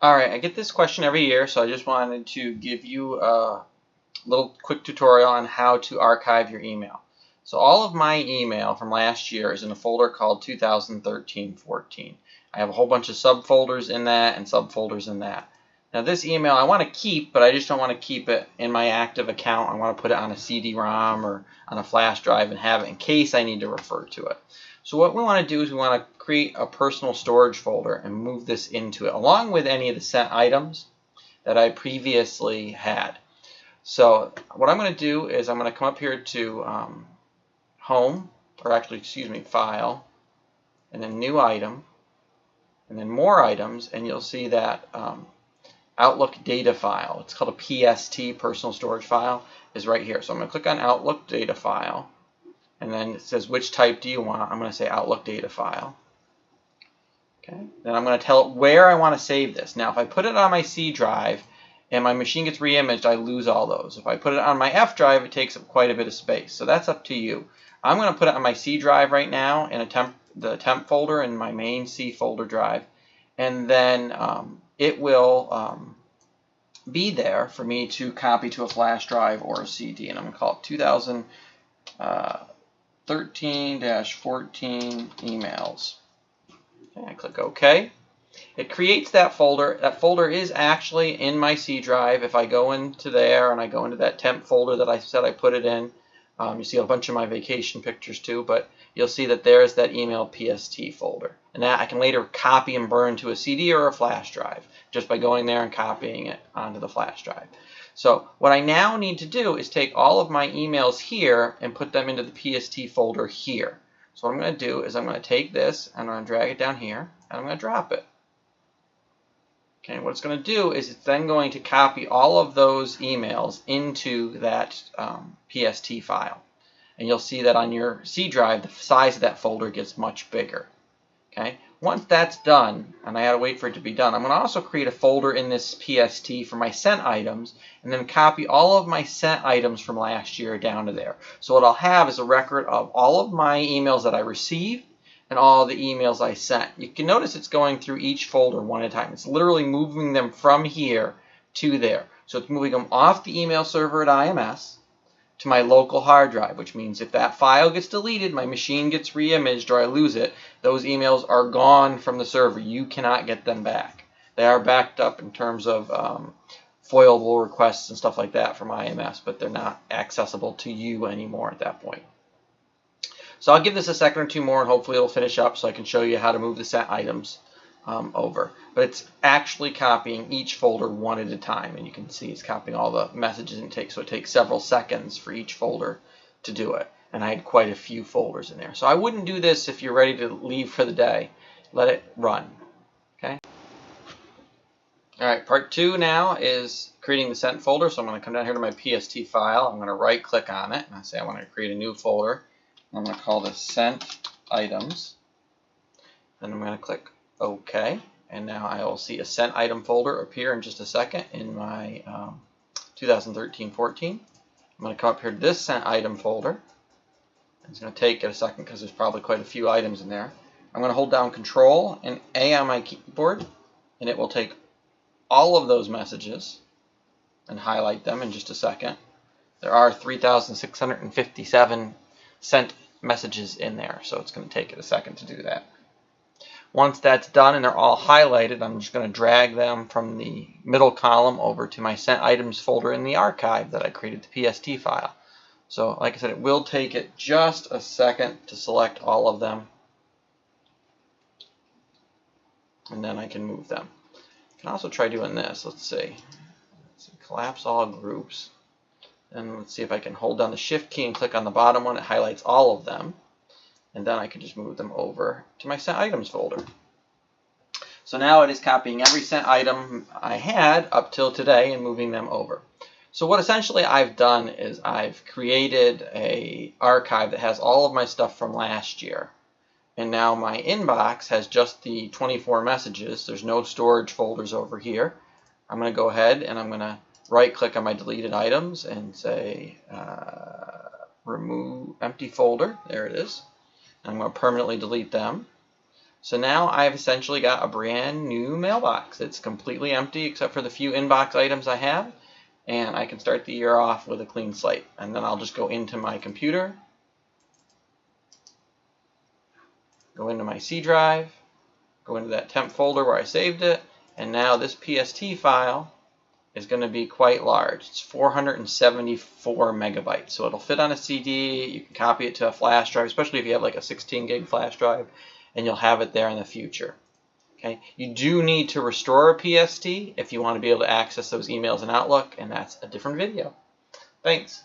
Alright, I get this question every year, so I just wanted to give you a little quick tutorial on how to archive your email. So all of my email from last year is in a folder called 2013-14. I have a whole bunch of subfolders in that and subfolders in that. Now this email I want to keep, but I just don't want to keep it in my active account. I want to put it on a CD-ROM or on a flash drive and have it in case I need to refer to it. So what we want to do is we want to create a personal storage folder and move this into it, along with any of the sent items that I previously had. So what I'm going to do is I'm going to come up here to Home, or actually, excuse me, File, and then New Item, and then More Items, and you'll see that Outlook data file, it's called a PST, personal storage file, is right here. So I'm going to click on Outlook data file, and then it says which type do you want. I'm going to say Outlook data file. Okay. Then I'm going to tell it where I want to save this. Now if I put it on my C drive and my machine gets re-imaged, I lose all those. If I put it on my F drive, it takes up quite a bit of space. So that's up to you. I'm going to put it on my C drive right now in the temp folder in my main C folder drive, and then it will be there for me to copy to a flash drive or a CD, and I'm going to call it 2013-14 emails. Okay, I click OK. It creates that folder. That folder is actually in my C drive. If I go into there and I go into that temp folder that I said I put it in, you see a bunch of my vacation pictures too, but you'll see that there's that email PST folder. And that I can later copy and burn to a CD or a flash drive just by going there and copying it onto the flash drive. So what I now need to do is take all of my emails here and put them into the PST folder here. So what I'm going to do is I'm going to take this and I'm going to drag it down here and I'm going to drop it. Okay, what it's going to do is it's then going to copy all of those emails into that PST file. And you'll see that on your C drive, the size of that folder gets much bigger. Okay, once that's done, and I had to wait for it to be done, I'm going to also create a folder in this PST for my sent items, and then copy all of my sent items from last year down to there. So what I'll have is a record of all of my emails that I received and all the emails I sent. You can notice it's going through each folder one at a time. It's literally moving them from here to there. So it's moving them off the email server at IMS to my local hard drive, which means if that file gets deleted, my machine gets re-imaged, or I lose it, those emails are gone from the server. You cannot get them back. They are backed up in terms of foilable requests and stuff like that from IMS, but they're not accessible to you anymore at that point. So I'll give this a second or two more, and hopefully it'll finish up so I can show you how to move the sent items over. But it's actually copying each folder one at a time, and you can see it's copying all the messages it takes. So it takes several seconds for each folder to do it, and I had quite a few folders in there. So I wouldn't do this if you're ready to leave for the day. Let it run. Okay. All right, part two now is creating the sent folder. So I'm going to come down here to my PST file. I'm going to right click on it, and I say I want to create a new folder. I'm going to call this sent items. Then I'm going to click OK, and now I will see a sent item folder appear in just a second in my 2013-14. I'm going to come up here to this sent item folder. It's going to take a second because there's probably quite a few items in there. I'm going to hold down Control and A on my keyboard, and it will take all of those messages and highlight them in just a second. There are 3,657 sent messages in there, so it's going to take it a second to do that. Once that's done and they're all highlighted, I'm just going to drag them from the middle column over to my sent items folder in the archive that I created, the PST file. So like I said, it will take it just a second to select all of them, and then I can move them. I can also try doing this. Let's see, collapse all groups. And let's see if I can hold down the Shift key and click on the bottom one. It highlights all of them. And then I can just move them over to my sent items folder. So now it is copying every sent item I had up till today and moving them over. So what essentially I've done is I've created an archive that has all of my stuff from last year. And now my inbox has just the 24 messages. There's no storage folders over here. I'm going to go ahead and I'm going to right click on my deleted items and say remove empty folder. There it is. I'm going to permanently delete them. So now I've essentially got a brand new mailbox. It's completely empty except for the few inbox items I have, and I can start the year off with a clean slate. And then I'll just go into my computer, go into my C drive, go into that temp folder where I saved it, and now this PST file is going to be quite large. It's 474 megabytes, so it'll fit on a CD. You can copy it to a flash drive, especially if you have like a 16 gig flash drive, and you'll have it there in the future. Okay, you do need to restore a PST if you want to be able to access those emails in Outlook, and that's a different video. Thanks.